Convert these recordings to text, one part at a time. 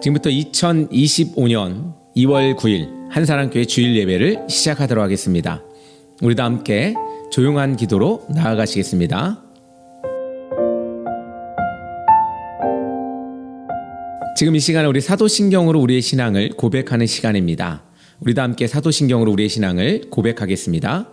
지금부터 2025년 2월 9일 한사랑교회 주일 예배를 시작하도록 하겠습니다. 우리도 함께 조용한 기도로 나아가시겠습니다. 지금 이 시간은 우리 사도신경으로 우리의 신앙을 고백하는 시간입니다. 우리도 함께 사도신경으로 우리의 신앙을 고백하겠습니다.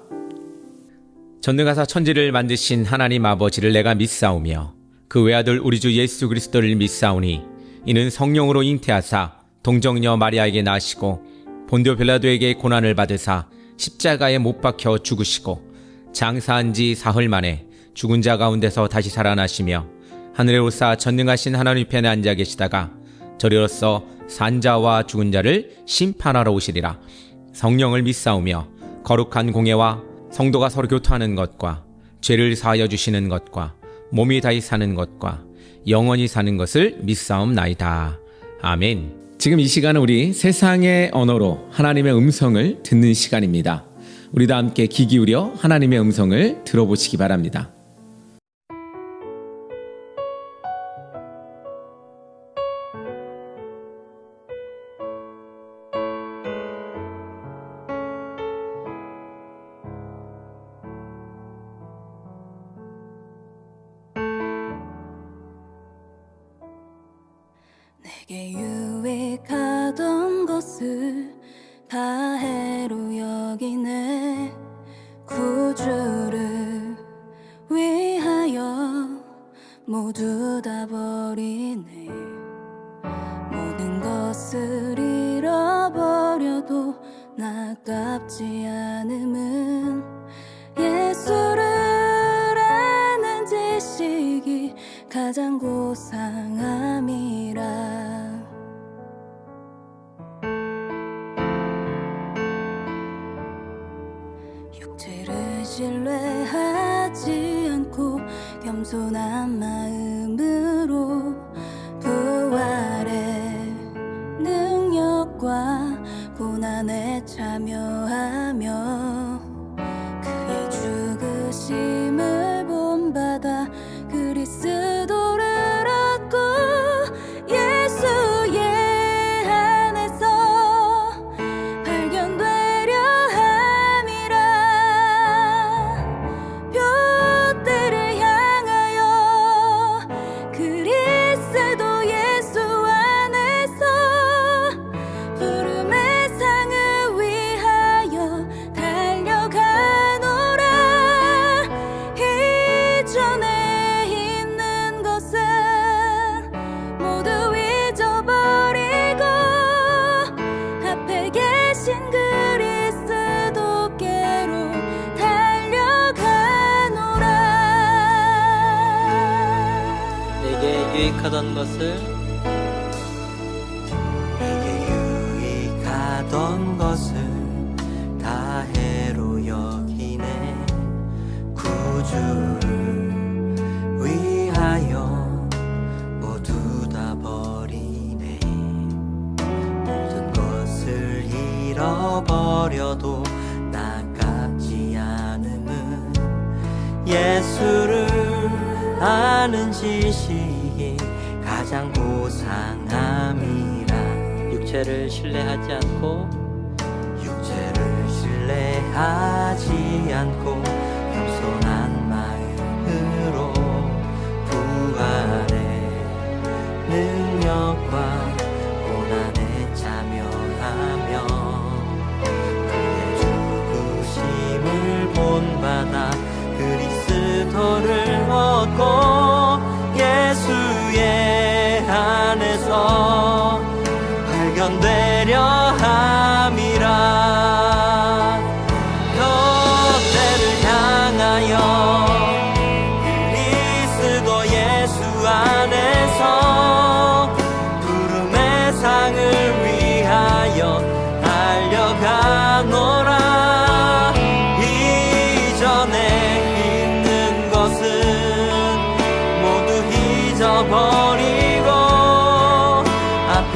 전능하사 천지를 만드신 하나님 아버지를 내가 믿사오며 그 외아들 우리 주 예수 그리스도를 믿사오니 이는 성령으로 잉태하사 동정녀 마리아에게 나시고 본디오 빌라도에게 고난을 받으사 십자가에 못 박혀 죽으시고 장사한 지 사흘 만에 죽은 자 가운데서 다시 살아나시며 하늘에 오사 전능하신 하나님 편에 앉아 계시다가 저리로서 산자와 죽은 자를 심판하러 오시리라. 성령을 믿사오며 거룩한 공예와 성도가 서로 교토하는 것과 죄를 사하여 주시는 것과 몸이 다시 사는 것과 영원히 사는 것을 믿사옵나이다. 아멘. 지금 이 시간은 우리 세상의 언어로 하나님의 음성을 듣는 시간입니다. 우리도 함께 귀 기울여 하나님의 음성을 들어보시기 바랍니다. 내게 유익하던 것을 다 해로 여기네. 구주를 위하여 모두 다 버리네. 모든 것을 잃어버려도 나깝지 않음은 예수를 아는 지식이 가장 고상함이라. 육체를 신뢰하지 않고 겸손한 마음으로 부활의 능력과 고난에 참여하며 그의 죽으심을 본받아 그리스도를 얻고 예수의 안에서 발견되려 함이라. 둯대를 향하여 그리스도 예수 안에서 부름의 상을 위하여 달려가노라. 이전에 모두 잊어버리고 앞에 계신 그리스도께로 달려가노라. 내게 유익하던 것을 다 해로 여기네. 구주를 위하여 모두 다 버리네. 모든 것을 잃어버려도 나깝지 않음은 예수를 아는 지식이 가장 고상함이라. 육체를 신뢰하지 않고 겸손한 마음으로 부활의 능력과 고난에 참여하며 그의 죽으심을 본받아 그리스도를 얻고 예수의 안에서 발견되려 함이라. 둯대를 향하여 그리스도 예수 안에서 부름의 상을 위하여 달려가노라. 이전에 있는 것은 모두 잊어버리고 앞에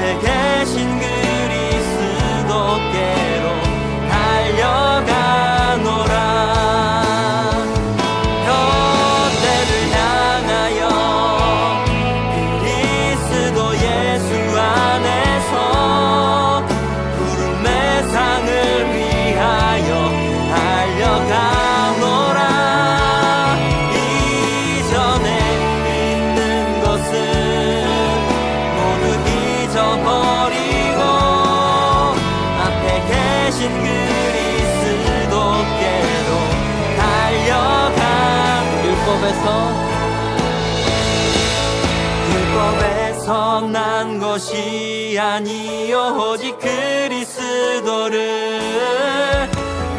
다른 것이 아니요 오직 그리스도를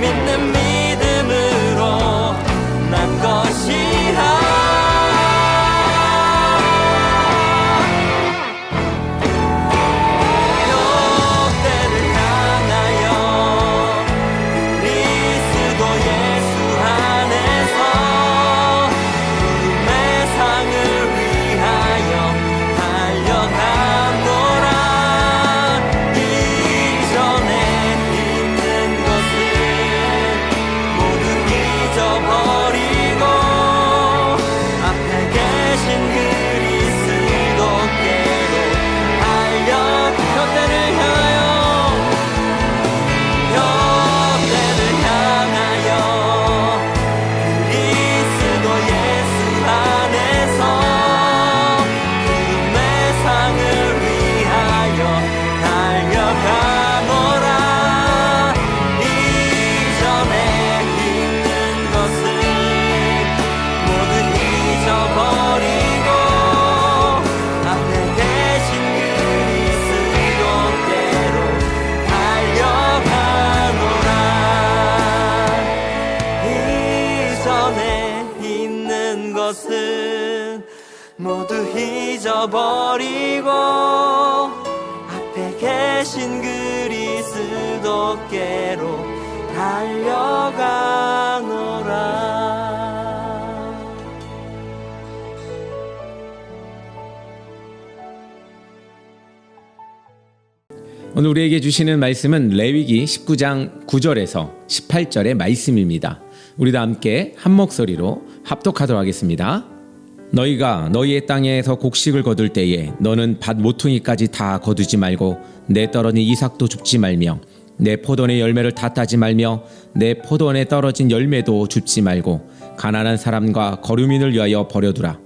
믿는 믿음으로 난 것이라. 모두 잊어버리고 앞에 계신 그리스도께로 달려가노라. 오늘 우리에게 주시는 말씀은 레위기 19장 9절에서 18절의 말씀입니다. 우리 다 함께 한 목소리로 합독하도록 하겠습니다. 너희가 너희의 땅에서 곡식을 거둘 때에 너는 밭 모퉁이까지 다 거두지 말고 내 떨어진 이삭도 줍지 말며 내 포도원의 열매를 다 따지 말며 내 포도원에 떨어진 열매도 줍지 말고 가난한 사람과 거류민을 위하여 버려두라.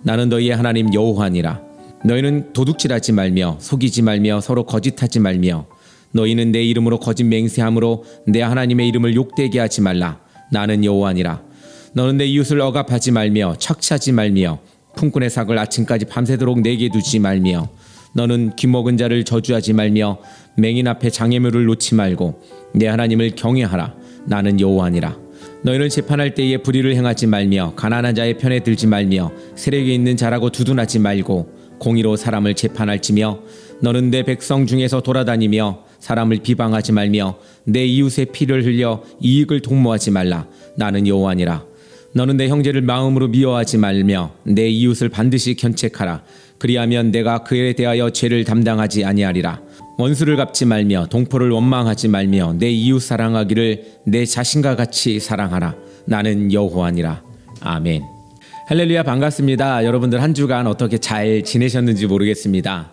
나는 너희의 하나님 여호와니라. 너희는 도둑질하지 말며 속이지 말며 서로 거짓하지 말며 너희는 내 이름으로 거짓 맹세함으로 내 하나님의 이름을 욕되게 하지 말라. 나는 여호와니라. 너는 내 이웃을 억압하지 말며 착취하지 말며 품꾼의 삭을 아침까지 밤새도록 내게 두지 말며 너는 귀먹은 자를 저주하지 말며 맹인 앞에 장애물을 놓지 말고 내 하나님을 경외하라. 나는 여호와니라. 너희는 재판할 때에 불의를 행하지 말며 가난한 자의 편에 들지 말며 세력에 있는 자라고 두둔하지 말고 공의로 사람을 재판할지며 너는 내 백성 중에서 돌아다니며 사람을 비방하지 말며 내 이웃의 피를 흘려 이익을 독모하지 말라. 나는 여호와니라. 너는 내 형제를 마음으로 미워하지 말며 내 이웃을 반드시 견책하라. 그리하면 내가 그에 대하여 죄를 담당하지 아니하리라. 원수를 갚지 말며 동포를 원망하지 말며 내 이웃 사랑하기를 내 자신과 같이 사랑하라. 나는 여호와니라. 아멘. 할렐루야, 반갑습니다. 여러분들 한 주간 어떻게 잘 지내셨는지 모르겠습니다.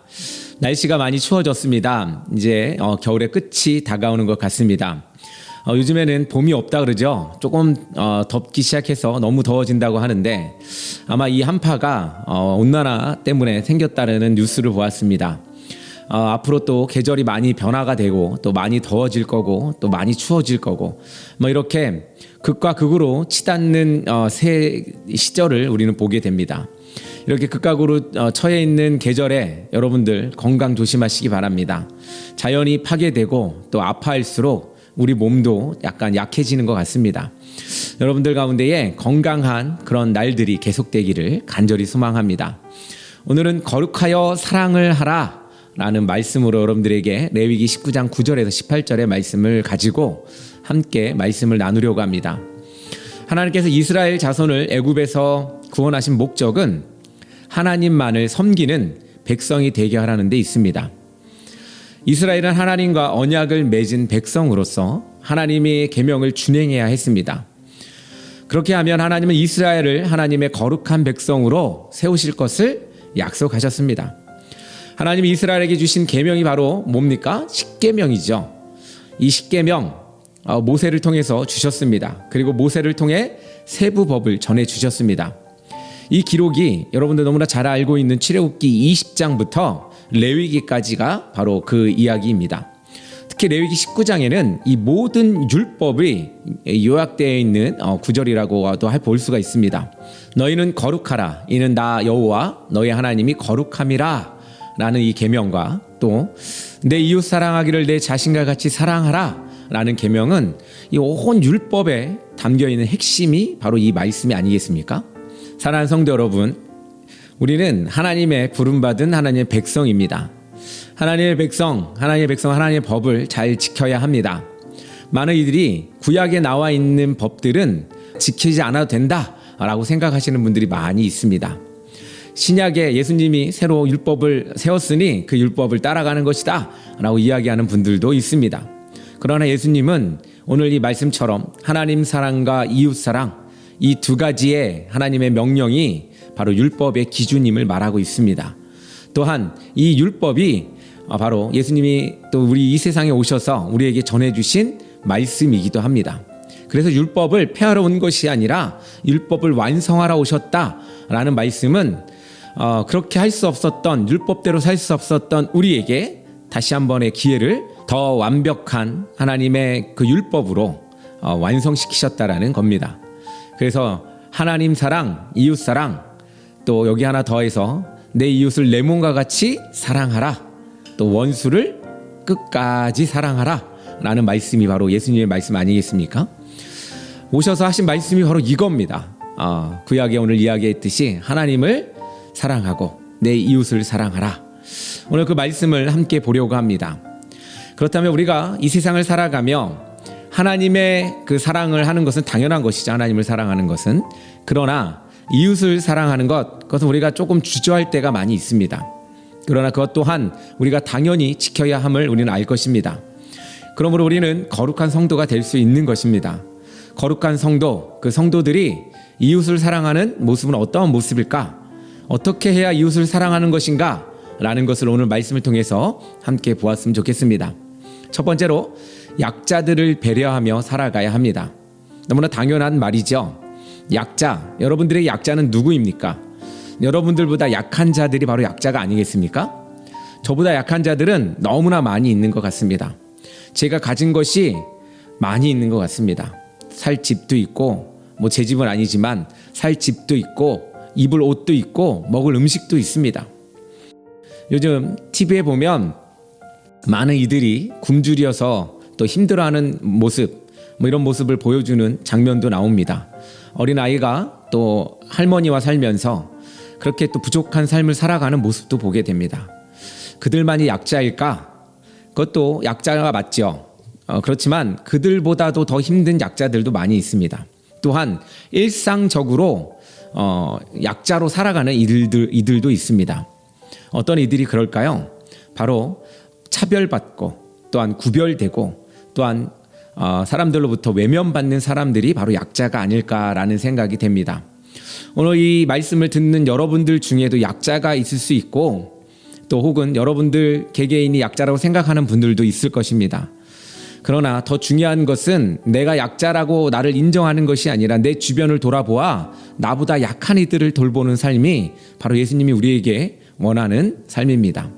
날씨가 많이 추워졌습니다. 이제 겨울의 끝이 다가오는 것 같습니다. 요즘에는 봄이 없다 그러죠. 조금 덥기 시작해서 너무 더워진다고 하는데 아마 이 한파가 온난화 때문에 생겼다는 뉴스를 보았습니다. 앞으로 또 계절이 많이 변화가 되고 또 많이 더워질 거고 또 많이 추워질 거고 뭐 이렇게 극과 극으로 치닫는 새 시절을 우리는 보게 됩니다. 이렇게 극과 극으로 처해 있는 계절에 여러분들 건강 조심하시기 바랍니다. 자연이 파괴되고 또 아파할수록 우리 몸도 약간 약해지는 것 같습니다. 여러분들 가운데에 건강한 그런 날들이 계속되기를 간절히 소망합니다. 오늘은 거룩하여 사랑을 하라 라는 말씀으로 여러분들에게 레위기 19장 9절에서 18절의 말씀을 가지고 함께 말씀을 나누려고 합니다. 하나님께서 이스라엘 자손을 애굽에서 구원하신 목적은 하나님만을 섬기는 백성이 되게 하라는 데 있습니다. 이스라엘은 하나님과 언약을 맺은 백성으로서 하나님의 계명을 준행해야 했습니다. 그렇게 하면 하나님은 이스라엘을 하나님의 거룩한 백성으로 세우실 것을 약속하셨습니다. 하나님이 이스라엘에게 주신 계명이 바로 뭡니까? 십계명이죠. 이 십계명 모세를 통해서 주셨습니다. 그리고 모세를 통해 세부법을 전해주셨습니다. 이 기록이 여러분들 너무나 잘 알고 있는 출애굽기 20장부터 레위기까지가 바로 그 이야기입니다. 특히 레위기 19장에는 이 모든 율법이 요약되어 있는 구절이라고도 볼 수가 있습니다. 너희는 거룩하라. 이는 나 여호와 너희 하나님이 거룩함이라 라는 이 계명과 또 내 이웃 사랑하기를 내 자신과 같이 사랑하라 라는 계명은 이 온 율법에 담겨있는 핵심이 바로 이 말씀이 아니겠습니까? 사랑하는 성도 여러분, 우리는 하나님의 부름받은 하나님의 백성입니다. 하나님의 백성, 하나님의 법을 잘 지켜야 합니다. 많은 이들이 구약에 나와 있는 법들은 지키지 않아도 된다라고 생각하시는 분들이 많이 있습니다. 신약에 예수님이 새로 율법을 세웠으니 그 율법을 따라가는 것이다 라고 이야기하는 분들도 있습니다. 그러나 예수님은 오늘 이 말씀처럼 하나님 사랑과 이웃 사랑, 이 두 가지의 하나님의 명령이 바로 율법의 기준임을 말하고 있습니다. 또한 이 율법이 바로 예수님이 또 우리 이 세상에 오셔서 우리에게 전해주신 말씀이기도 합니다. 그래서 율법을 폐하러 온 것이 아니라 율법을 완성하러 오셨다라는 말씀은 그렇게 할 수 없었던, 율법대로 살 수 없었던 우리에게 다시 한 번의 기회를 더 완벽한 하나님의 그 율법으로 완성시키셨다라는 겁니다. 그래서 하나님 사랑, 이웃 사랑, 또 여기 하나 더해서 내 이웃을 내 몸과 같이 사랑하라, 또 원수를 끝까지 사랑하라 라는 말씀이 바로 예수님의 말씀 아니겠습니까? 오셔서 하신 말씀이 바로 이겁니다. 구약에 오늘 이야기했듯이 하나님을 사랑하고 내 이웃을 사랑하라. 오늘 그 말씀을 함께 보려고 합니다. 그렇다면 우리가 이 세상을 살아가며 하나님의 그 사랑을 하는 것은 당연한 것이죠. 하나님을 사랑하는 것은. 그러나 이웃을 사랑하는 그것은 우리가 조금 주저할 때가 많이 있습니다. 그러나 그것 또한 우리가 당연히 지켜야 함을 우리는 알 것입니다. 그러므로 우리는 거룩한 성도가 될 수 있는 것입니다. 거룩한 성도, 그 성도들이 이웃을 사랑하는 모습은 어떠한 모습일까? 어떻게 해야 이웃을 사랑하는 것인가? 라는 것을 오늘 말씀을 통해서 함께 보았으면 좋겠습니다. 첫 번째로 약자들을 배려하며 살아가야 합니다. 너무나 당연한 말이죠. 약자, 여러분들의 약자는 누구입니까? 여러분들보다 약한 자들이 바로 약자가 아니겠습니까? 저보다 약한 자들은 너무나 많이 있는 것 같습니다. 제가 가진 것이 많이 있는 것 같습니다. 살 집도 있고, 제 집은 아니지만 살 집도 있고, 입을 옷도 있고, 먹을 음식도 있습니다. 요즘 TV에 보면 많은 이들이 굶주려서 또 힘들어하는 모습, 이런 모습을 보여주는 장면도 나옵니다. 어린아이가 또 할머니와 살면서 그렇게 또 부족한 삶을 살아가는 모습도 보게 됩니다. 그들만이 약자일까? 그것도 약자가 맞죠. 그렇지만 그들보다도 더 힘든 약자들도 많이 있습니다. 또한 일상적으로 약자로 살아가는 이들도 있습니다. 어떤 이들이 그럴까요? 바로 차별받고 또한 구별되고 또한 사람들로부터 외면받는 사람들이 바로 약자가 아닐까라는 생각이 됩니다. 오늘 이 말씀을 듣는 여러분들 중에도 약자가 있을 수 있고 또 혹은 여러분들 개개인이 약자라고 생각하는 분들도 있을 것입니다. 그러나 더 중요한 것은 내가 약자라고 나를 인정하는 것이 아니라 내 주변을 돌아보아 나보다 약한 이들을 돌보는 삶이 바로 예수님이 우리에게 원하는 삶입니다.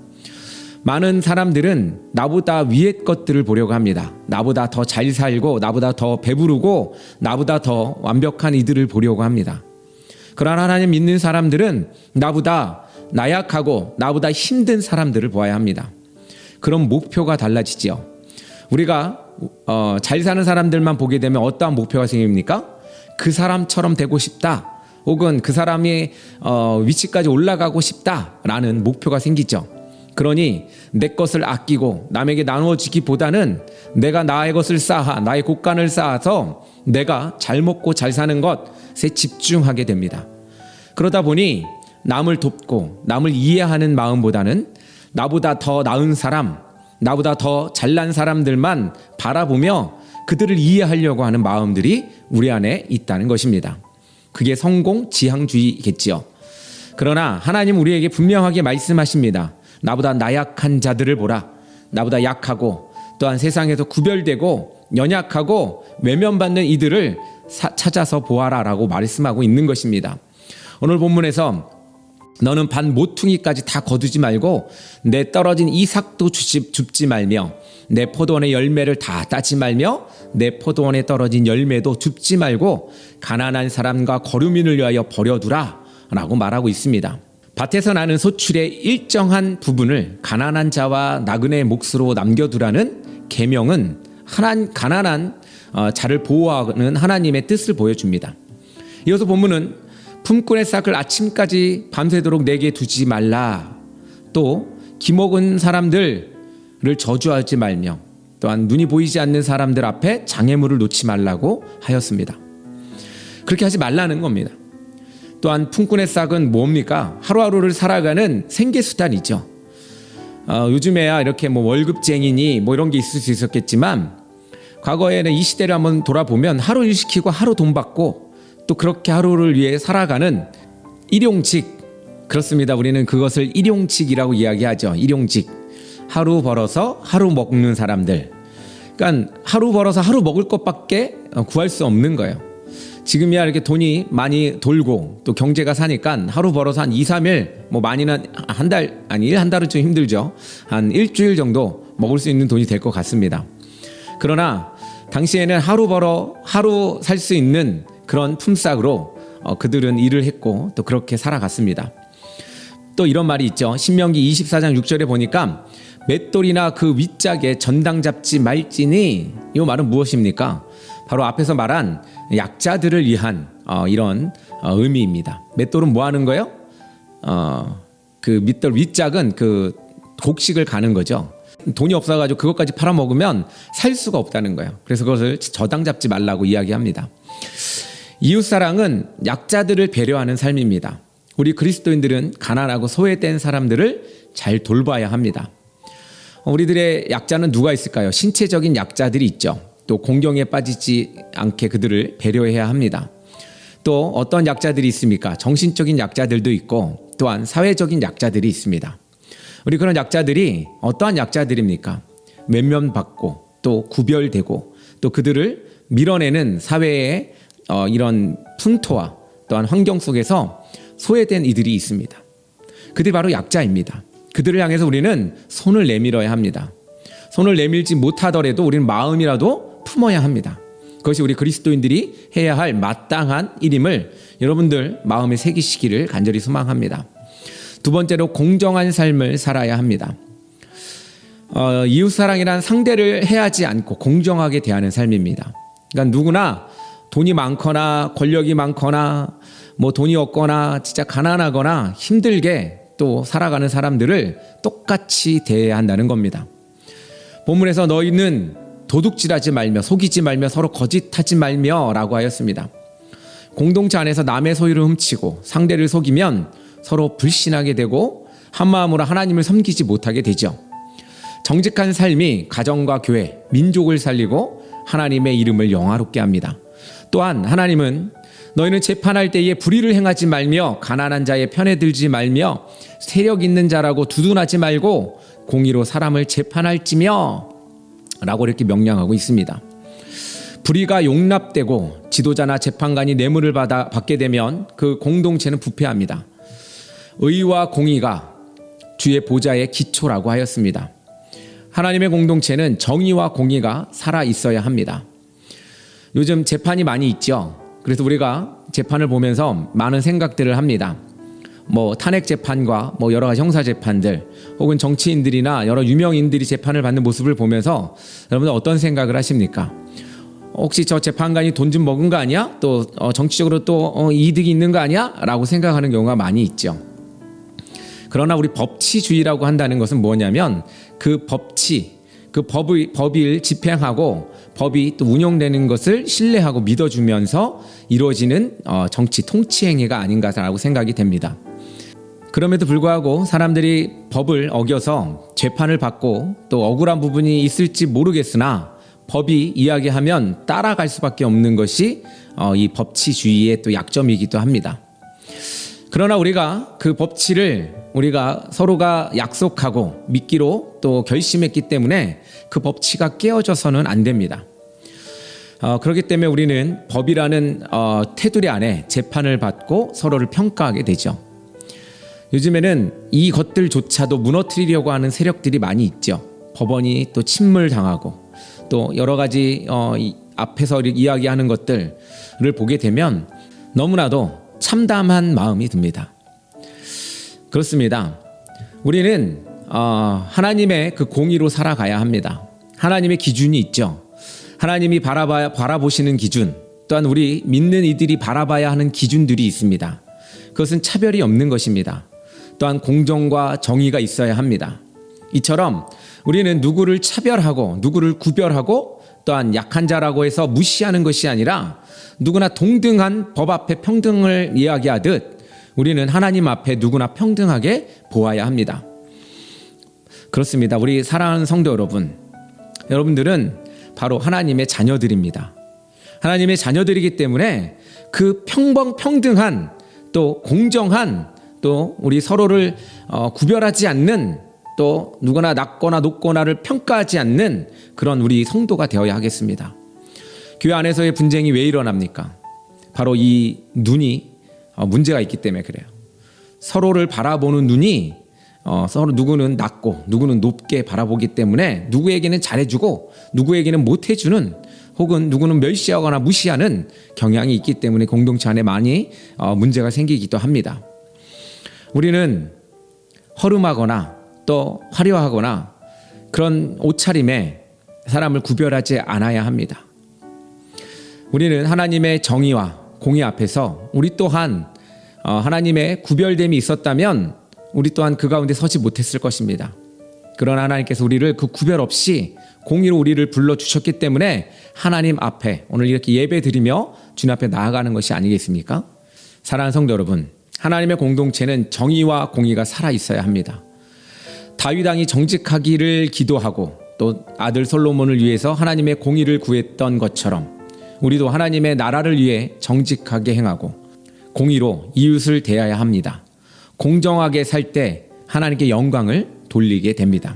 많은 사람들은 나보다 위의 것들을 보려고 합니다. 나보다 더 잘 살고 나보다 더 배부르고 나보다 더 완벽한 이들을 보려고 합니다. 그러나 하나님 믿는 사람들은 나보다 나약하고 나보다 힘든 사람들을 보아야 합니다. 그럼 목표가 달라지죠. 우리가 잘 사는 사람들만 보게 되면 어떠한 목표가 생깁니까? 그 사람처럼 되고 싶다. 혹은 그 사람의 위치까지 올라가고 싶다라는 목표가 생기죠. 그러니 내 것을 아끼고 남에게 나누어주기보다는 내가 나의 것을 쌓아 나의 곳간을 쌓아서 내가 잘 먹고 잘 사는 것에 집중하게 됩니다. 그러다 보니 남을 돕고 남을 이해하는 마음보다는 나보다 더 나은 사람, 나보다 더 잘난 사람들만 바라보며 그들을 이해하려고 하는 마음들이 우리 안에 있다는 것입니다. 그게 성공 지향주의겠지요. 그러나 하나님 우리에게 분명하게 말씀하십니다. 나보다 나약한 자들을 보라. 나보다 약하고 또한 세상에서 구별되고 연약하고 외면받는 이들을 찾아서 보아라 라고 말씀하고 있는 것입니다. 오늘 본문에서 너는 반 모퉁이까지 다 거두지 말고 내 떨어진 이삭도 줍지 말며 내 포도원의 열매를 다 따지 말며 내 포도원에 떨어진 열매도 줍지 말고 가난한 사람과 거류민을 위하여 버려두라 라고 말하고 있습니다. 밭에서 나는 소출의 일정한 부분을 가난한 자와 나그네의 몫으로 남겨두라는 계명은 가난한 자를 보호하는 하나님의 뜻을 보여줍니다. 이어서 본문은 품꾼의 싹을 아침까지 밤새도록 내게 두지 말라, 또 기먹은 사람들을 저주하지 말며 또한 눈이 보이지 않는 사람들 앞에 장애물을 놓지 말라고 하였습니다. 그렇게 하지 말라는 겁니다. 또한 품꾼의 싹은 뭡니까? 하루하루를 살아가는 생계수단이죠. 요즘에야 이렇게 월급쟁이니 이런 게 있을 수 있었겠지만, 과거에는 이 시대를 한번 돌아보면 하루 일 시키고 하루 돈 받고 또 그렇게 하루를 위해 살아가는 일용직, 그렇습니다. 우리는 그것을 일용직이라고 이야기하죠. 일용직. 하루 벌어서 하루 먹는 사람들. 그러니까 하루 벌어서 하루 먹을 것밖에 구할 수 없는 거예요. 지금이야 이렇게 돈이 많이 돌고 또 경제가 사니까 하루 벌어서 한 2, 3일, 많이는 한 달은 좀 힘들죠. 한 일주일 정도 먹을 수 있는 돈이 될 것 같습니다. 그러나 당시에는 하루 벌어 하루 살 수 있는 그런 품삯으로 그들은 일을 했고 또 그렇게 살아갔습니다. 또 이런 말이 있죠. 신명기 24장 6절에 보니까 맷돌이나 그 윗짝에 전당 잡지 말지니, 이 말은 무엇입니까? 바로 앞에서 말한 약자들을 위한 이런 의미입니다. 맷돌은 뭐 하는 거예요? 그 밑돌 윗짝은 그 곡식을 가는 거죠. 돈이 없어가지고 그것까지 팔아먹으면 살 수가 없다는 거예요. 그래서 그것을 저당 잡지 말라고 이야기합니다. 이웃사랑은 약자들을 배려하는 삶입니다. 우리 그리스도인들은 가난하고 소외된 사람들을 잘 돌봐야 합니다. 우리들의 약자는 누가 있을까요? 신체적인 약자들이 있죠. 또 공경에 빠지지 않게 그들을 배려해야 합니다. 또 어떤 약자들이 있습니까? 정신적인 약자들도 있고 또한 사회적인 약자들이 있습니다. 우리 그런 약자들이 어떠한 약자들입니까? 외면받고 또 구별되고 또 그들을 밀어내는 사회의 이런 풍토와 또한 환경 속에서 소외된 이들이 있습니다. 그들이 바로 약자입니다. 그들을 향해서 우리는 손을 내밀어야 합니다. 손을 내밀지 못하더라도 우리는 마음이라도 품어야 합니다. 그것이 우리 그리스도인들이 해야 할 마땅한 일임을 여러분들 마음에 새기시기를 간절히 소망합니다. 두 번째로 공정한 삶을 살아야 합니다. 이웃사랑이란 상대를 해하지 않고 공정하게 대하는 삶입니다. 그러니까 누구나 돈이 많거나 권력이 많거나 돈이 없거나 진짜 가난하거나 힘들게 또 살아가는 사람들을 똑같이 대해야 한다는 겁니다. 본문에서 너희는 도둑질하지 말며 속이지 말며 서로 거짓하지 말며 라고 하였습니다. 공동체 안에서 남의 소유를 훔치고 상대를 속이면 서로 불신하게 되고 한마음으로 하나님을 섬기지 못하게 되죠. 정직한 삶이 가정과 교회, 민족을 살리고 하나님의 이름을 영화롭게 합니다. 또한 하나님은 너희는 재판할 때에 불의를 행하지 말며 가난한 자의 편에 들지 말며 세력 있는 자라고 두둔하지 말고 공의로 사람을 재판할지며 라고 이렇게 명령하고 있습니다. 불의가 용납되고 지도자나 재판관이 뇌물을 받게 되면 그 공동체는 부패합니다. 의와 공의가 주의 보좌의 기초라고 하였습니다. 하나님의 공동체는 정의와 공의가 살아 있어야 합니다. 요즘 재판이 많이 있죠. 그래서 우리가 재판을 보면서 많은 생각들을 합니다. 탄핵 재판과 여러 가지 형사 재판들 혹은 정치인들이나 여러 유명인들이 재판을 받는 모습을 보면서 여러분들 어떤 생각을 하십니까? 혹시 저 재판관이 돈 좀 먹은 거 아니야? 또 정치적으로 또 이득이 있는 거 아니야? 라고 생각하는 경우가 많이 있죠. 그러나 우리 법치주의라고 한다는 것은 뭐냐면 그 법을 집행하고 법이 또 운영되는 것을 신뢰하고 믿어주면서 이루어지는 정치 통치 행위가 아닌가라고 생각이 됩니다. 그럼에도 불구하고 사람들이 법을 어겨서 재판을 받고 또 억울한 부분이 있을지 모르겠으나 법이 이야기하면 따라갈 수밖에 없는 것이 이 법치주의의 또 약점이기도 합니다. 그러나 우리가 그 법치를 우리가 서로가 약속하고 믿기로 또 결심했기 때문에 그 법치가 깨어져서는 안 됩니다. 그렇기 때문에 우리는 법이라는 테두리 안에 재판을 받고 서로를 평가하게 되죠. 요즘에는 이 것들조차도 무너뜨리려고 하는 세력들이 많이 있죠. 법원이 또 침몰당하고 또 여러 가지 앞에서 이야기하는 것들을 보게 되면 너무나도 참담한 마음이 듭니다. 그렇습니다. 우리는 하나님의 그 공의로 살아가야 합니다. 하나님의 기준이 있죠. 하나님이 바라보시는 기준, 또한 우리 믿는 이들이 바라봐야 하는 기준들이 있습니다. 그것은 차별이 없는 것입니다. 또한 공정과 정의가 있어야 합니다. 이처럼 우리는 누구를 차별하고 누구를 구별하고 또한 약한 자라고 해서 무시하는 것이 아니라 누구나 동등한 법 앞에 평등을 이야기하듯 우리는 하나님 앞에 누구나 평등하게 보아야 합니다. 그렇습니다. 우리 사랑하는 성도 여러분, 여러분들은 바로 하나님의 자녀들입니다. 하나님의 자녀들이기 때문에 그 평등한 또 공정한 또 우리 서로를 구별하지 않는 또 누구나 낮거나 높거나를 평가하지 않는 그런 우리 성도가 되어야 하겠습니다. 교회 안에서의 분쟁이 왜 일어납니까? 바로 이 눈이 문제가 있기 때문에 그래요. 서로를 바라보는 눈이 서로 누구는 낮고 누구는 높게 바라보기 때문에 누구에게는 잘해주고 누구에게는 못해주는 혹은 누구는 멸시하거나 무시하는 경향이 있기 때문에 공동체 안에 많이 문제가 생기기도 합니다. 우리는 허름하거나 또 화려하거나 그런 옷차림에 사람을 구별하지 않아야 합니다. 우리는 하나님의 정의와 공의 앞에서 우리 또한 하나님의 구별됨이 있었다면 우리 또한 그 가운데 서지 못했을 것입니다. 그러나 하나님께서 우리를 그 구별 없이 공의로 우리를 불러주셨기 때문에 하나님 앞에 오늘 이렇게 예배 드리며 주님 앞에 나아가는 것이 아니겠습니까? 사랑하는 성도 여러분, 하나님의 공동체는 정의와 공의가 살아있어야 합니다. 다윗 왕이 정직하기를 기도하고 또 아들 솔로몬을 위해서 하나님의 공의를 구했던 것처럼 우리도 하나님의 나라를 위해 정직하게 행하고 공의로 이웃을 대해야 합니다. 공정하게 살 때 하나님께 영광을 돌리게 됩니다.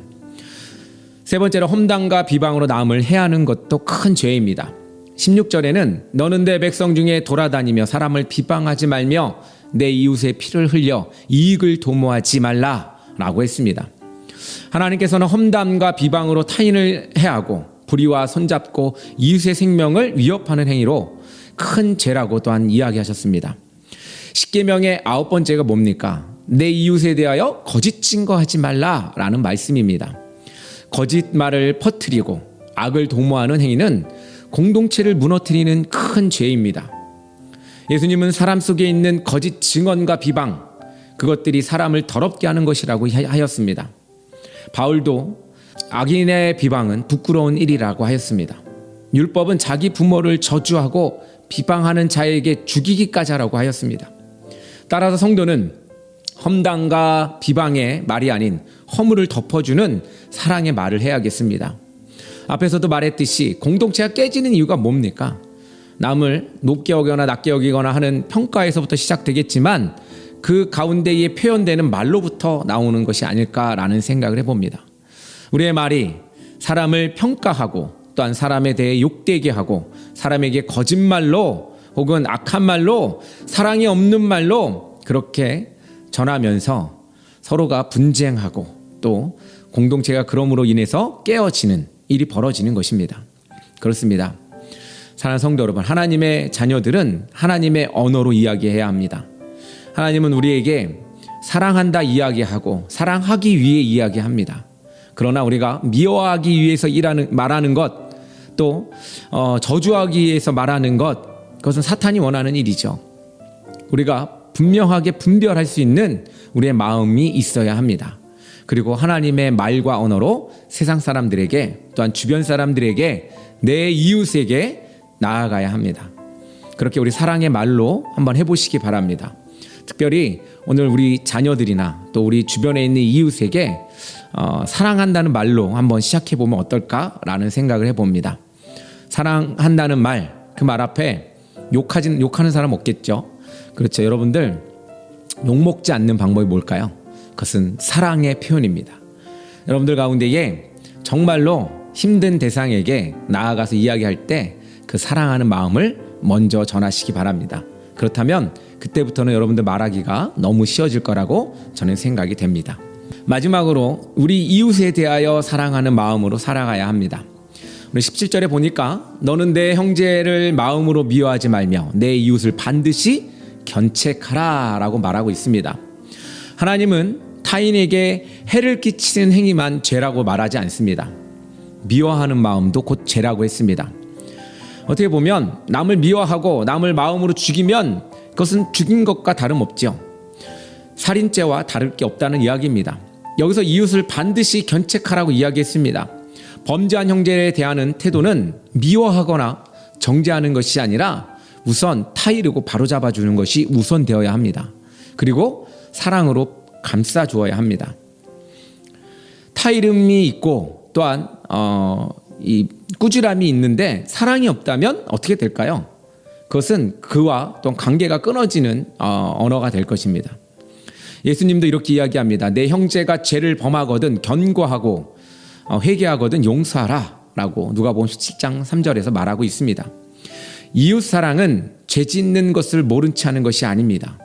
세 번째로 험담과 비방으로 남을 해하는 것도 큰 죄입니다. 16절에는 너는 내 백성 중에 돌아다니며 사람을 비방하지 말며 내 이웃의 피를 흘려 이익을 도모하지 말라라고 했습니다. 하나님께서는 험담과 비방으로 타인을 해하고 불의와 손잡고 이웃의 생명을 위협하는 행위로 큰 죄라고 또한 이야기하셨습니다. 십계명의 9번째가 뭡니까? 내 이웃에 대하여 거짓 증거하지 말라라는 말씀입니다. 거짓말을 퍼뜨리고 악을 도모하는 행위는 공동체를 무너뜨리는 큰 죄입니다. 예수님은 사람 속에 있는 거짓 증언과 비방, 그것들이 사람을 더럽게 하는 것이라고 하였습니다. 바울도 악인의 비방은 부끄러운 일이라고 하였습니다. 율법은 자기 부모를 저주하고 비방하는 자에게 죽이기까지 하라고 하였습니다. 따라서 성도는 험담과 비방의 말이 아닌 허물을 덮어주는 사랑의 말을 해야겠습니다. 앞에서도 말했듯이 공동체가 깨지는 이유가 뭡니까? 남을 높게 여기거나 낮게 여기거나 하는 평가에서부터 시작되겠지만 그 가운데에 표현되는 말로부터 나오는 것이 아닐까라는 생각을 해봅니다. 우리의 말이 사람을 평가하고 또한 사람에 대해 욕되게 하고 사람에게 거짓말로 혹은 악한 말로 사랑이 없는 말로 그렇게 전하면서 서로가 분쟁하고 또 공동체가 그럼으로 인해서 깨어지는 일이 벌어지는 것입니다. 그렇습니다. 사랑하는 성도 여러분, 하나님의 자녀들은 하나님의 언어로 이야기해야 합니다. 하나님은 우리에게 사랑한다 이야기하고 사랑하기 위해 이야기합니다. 그러나 우리가 미워하기 위해서 말하는 것, 또 저주하기 위해서 말하는 것, 그것은 사탄이 원하는 일이죠. 우리가 분명하게 분별할 수 있는 우리의 마음이 있어야 합니다. 그리고 하나님의 말과 언어로 세상 사람들에게 또한 주변 사람들에게 내 이웃에게 나아가야 합니다. 그렇게 우리 사랑의 말로 한번 해보시기 바랍니다. 특별히 오늘 우리 자녀들이나 또 우리 주변에 있는 이웃에게 사랑한다는 말로 한번 시작해보면 어떨까라는 생각을 해봅니다. 사랑한다는 말, 그 말 앞에 욕하는 사람 없겠죠. 그렇죠. 여러분들 욕먹지 않는 방법이 뭘까요? 그것은 사랑의 표현입니다. 여러분들 가운데에 정말로 힘든 대상에게 나아가서 이야기할 때 그 사랑하는 마음을 먼저 전하시기 바랍니다. 그렇다면 그때부터는 여러분들 말하기가 너무 쉬워질 거라고 저는 생각이 됩니다. 마지막으로 우리 이웃에 대하여 사랑하는 마음으로 살아가야 합니다. 우리 17절에 보니까 너는 내 형제를 마음으로 미워하지 말며 내 이웃을 반드시 견책하라 라고 말하고 있습니다. 하나님은 타인에게 해를 끼치는 행위만 죄라고 말하지 않습니다. 미워하는 마음도 곧 죄라고 했습니다. 어떻게 보면 남을 미워하고 남을 마음으로 죽이면 그것은 죽인 것과 다름없죠. 살인죄와 다를 게 없다는 이야기입니다. 여기서 이웃을 반드시 견책하라고 이야기했습니다. 범죄한 형제에 대하는 태도는 미워하거나 정죄하는 것이 아니라 우선 타이르고 바로잡아주는 것이 우선되어야 합니다. 그리고 사랑으로 감싸주어야 합니다. 타이름이 있고 또한 이 꾸지람이 있는데 사랑이 없다면 어떻게 될까요? 그것은 그와 또 관계가 끊어지는 언어가 될 것입니다. 예수님도 이렇게 이야기합니다. 내 형제가 죄를 범하거든 견고하고 회개하거든 용서하라 라고 누가복음 17장 3절에서 말하고 있습니다. 이웃 사랑은 죄 짓는 것을 모른 체 하는 것이 아닙니다.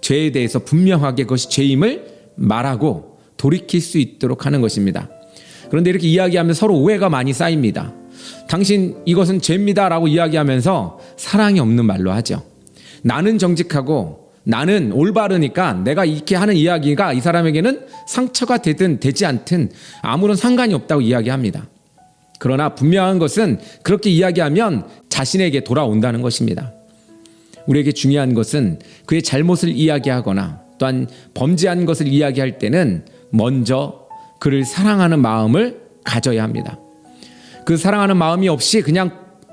죄에 대해서 분명하게 그것이 죄임을 말하고 돌이킬 수 있도록 하는 것입니다. 그런데 이렇게 이야기하면 서로 오해가 많이 쌓입니다. 당신 이것은 죄입니다 라고 이야기하면서 사랑이 없는 말로 하죠. 나는 정직하고 나는 올바르니까 내가 이렇게 하는 이야기가 이 사람에게는 상처가 되든 되지 않든 아무런 상관이 없다고 이야기합니다. 그러나 분명한 것은 그렇게 이야기하면 자신에게 돌아온다는 것입니다. 우리에게 중요한 것은 그의 잘못을 이야기하거나 또한 범죄한 것을 이야기할 때는 먼저 그를 사랑하는 마음을 가져야 합니다. 그 사랑하는 마음이 없이 그냥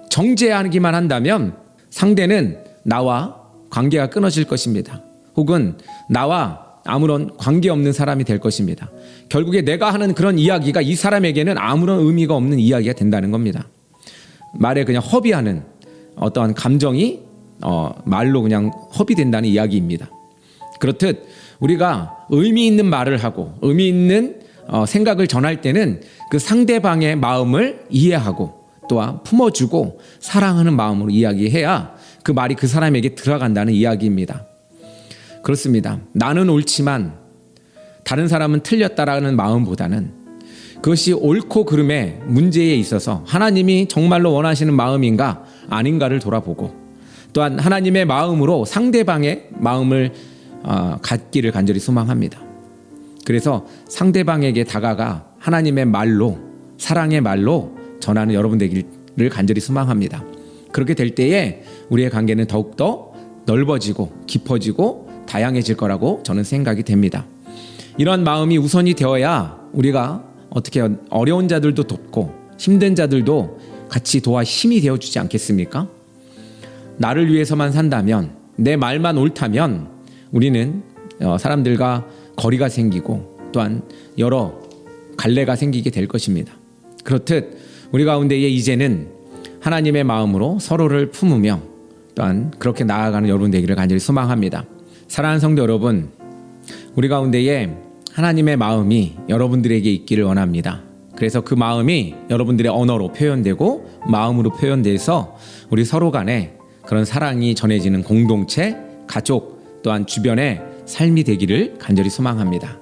정죄하기만 한다면 상대는 나와 관계가 끊어질 것입니다. 혹은 나와 아무런 관계없는 사람이 될 것입니다. 결국에 내가 하는 그런 이야기가 이 사람에게는 아무런 의미가 없는 이야기가 된다는 겁니다. 말에 그냥 허비하는 어떠한 감정이 말로 그냥 허비된다는 이야기입니다. 그렇듯 우리가 의미 있는 말을 하고 의미 있는 생각을 전할 때는 그 상대방의 마음을 이해하고 또한 품어주고 사랑하는 마음으로 이야기해야 그 말이 그 사람에게 들어간다는 이야기입니다. 그렇습니다. 나는 옳지만 다른 사람은 틀렸다라는 마음보다는 그것이 옳고 그름의 문제에 있어서 하나님이 정말로 원하시는 마음인가 아닌가를 돌아보고 또한 하나님의 마음으로 상대방의 마음을 갖기를 간절히 소망합니다. 그래서 상대방에게 다가가 하나님의 말로 사랑의 말로 전하는 여러분 되기를 간절히 소망합니다. 그렇게 될 때에 우리의 관계는 더욱더 넓어지고 깊어지고 다양해질 거라고 저는 생각이 됩니다. 이런 마음이 우선이 되어야 우리가 어떻게 어려운 자들도 돕고 힘든 자들도 같이 도와 힘이 되어주지 않겠습니까? 나를 위해서만 산다면 내 말만 옳다면 우리는 사람들과 거리가 생기고 또한 여러 갈래가 생기게 될 것입니다. 그렇듯 우리 가운데에 이제는 하나님의 마음으로 서로를 품으며 또한 그렇게 나아가는 여러분 되기를 간절히 소망합니다. 사랑하는 성도 여러분, 우리 가운데에 하나님의 마음이 여러분들에게 있기를 원합니다. 그래서 그 마음이 여러분들의 언어로 표현되고 마음으로 표현돼서 우리 서로 간에 그런 사랑이 전해지는 공동체, 가족 또한 주변의 삶이 되기를 간절히 소망합니다.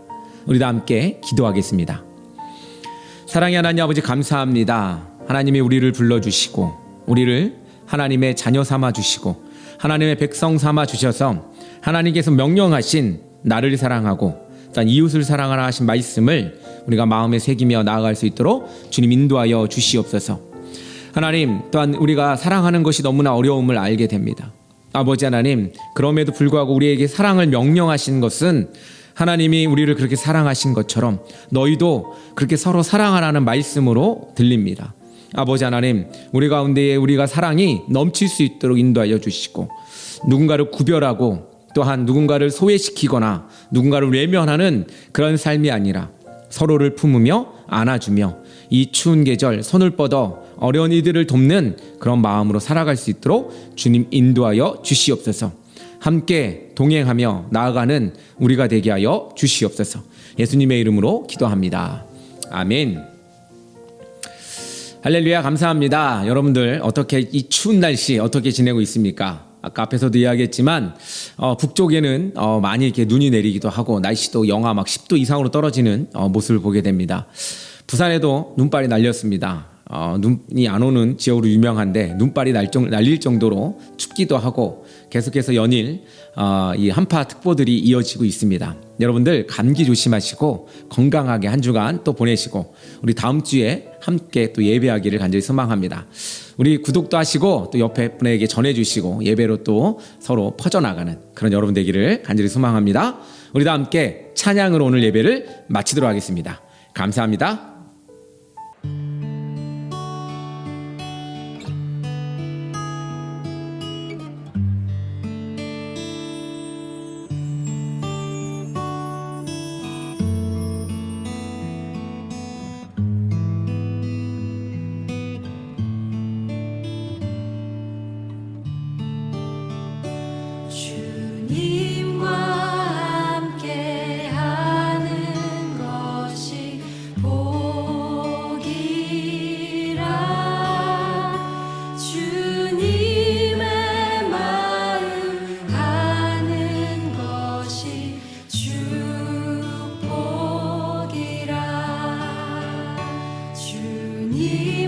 우리 다 함께 기도하겠습니다. 사랑의 하나님 아버지 감사합니다. 하나님이 우리를 불러주시고 우리를 하나님의 자녀 삼아 주시고 하나님의 백성 삼아 주셔서 하나님께서 명령하신 나를 사랑하고 또한 이웃을 사랑하라 하신 말씀을 우리가 마음에 새기며 나아갈 수 있도록 주님 인도하여 주시옵소서. 하나님 또한 우리가 사랑하는 것이 너무나 어려움을 알게 됩니다. 아버지 하나님, 그럼에도 불구하고 우리에게 사랑을 명령하신 것은 하나님이 우리를 그렇게 사랑하신 것처럼 너희도 그렇게 서로 사랑하라는 말씀으로 들립니다. 아버지 하나님, 우리 가운데에 우리가 사랑이 넘칠 수 있도록 인도하여 주시고 누군가를 구별하고 또한 누군가를 소외시키거나 누군가를 외면하는 그런 삶이 아니라 서로를 품으며 안아주며 이 추운 계절 손을 뻗어 어려운 이들을 돕는 그런 마음으로 살아갈 수 있도록 주님 인도하여 주시옵소서. 함께 동행하며 나아가는 우리가 되게 하여 주시옵소서. 예수님의 이름으로 기도합니다. 아멘. 할렐루야, 감사합니다. 여러분들 어떻게 이 추운 날씨 어떻게 지내고 있습니까? 아까 앞에서도 이야기했지만 북쪽에는 많이 이렇게 눈이 내리기도 하고 날씨도 영하 막 10도 이상으로 떨어지는 모습을 보게 됩니다. 부산에도 눈발이 날렸습니다. 눈이 안 오는 지역으로 유명한데 눈발이 날릴 정도로 춥기도 하고 계속해서 연일 이 한파 특보들이 이어지고 있습니다. 여러분들 감기 조심하시고 건강하게 한 주간 또 보내시고 우리 다음 주에 함께 또 예배하기를 간절히 소망합니다. 우리 구독도 하시고 또 옆에 분에게 전해주시고 예배로 또 서로 퍼져나가는 그런 여러분 되기를 간절히 소망합니다. 우리 다 함께 찬양으로 오늘 예배를 마치도록 하겠습니다. 감사합니다. 주님과 함께하는 것이 복이라 주님의 마음 아는 것이 축복이라 주님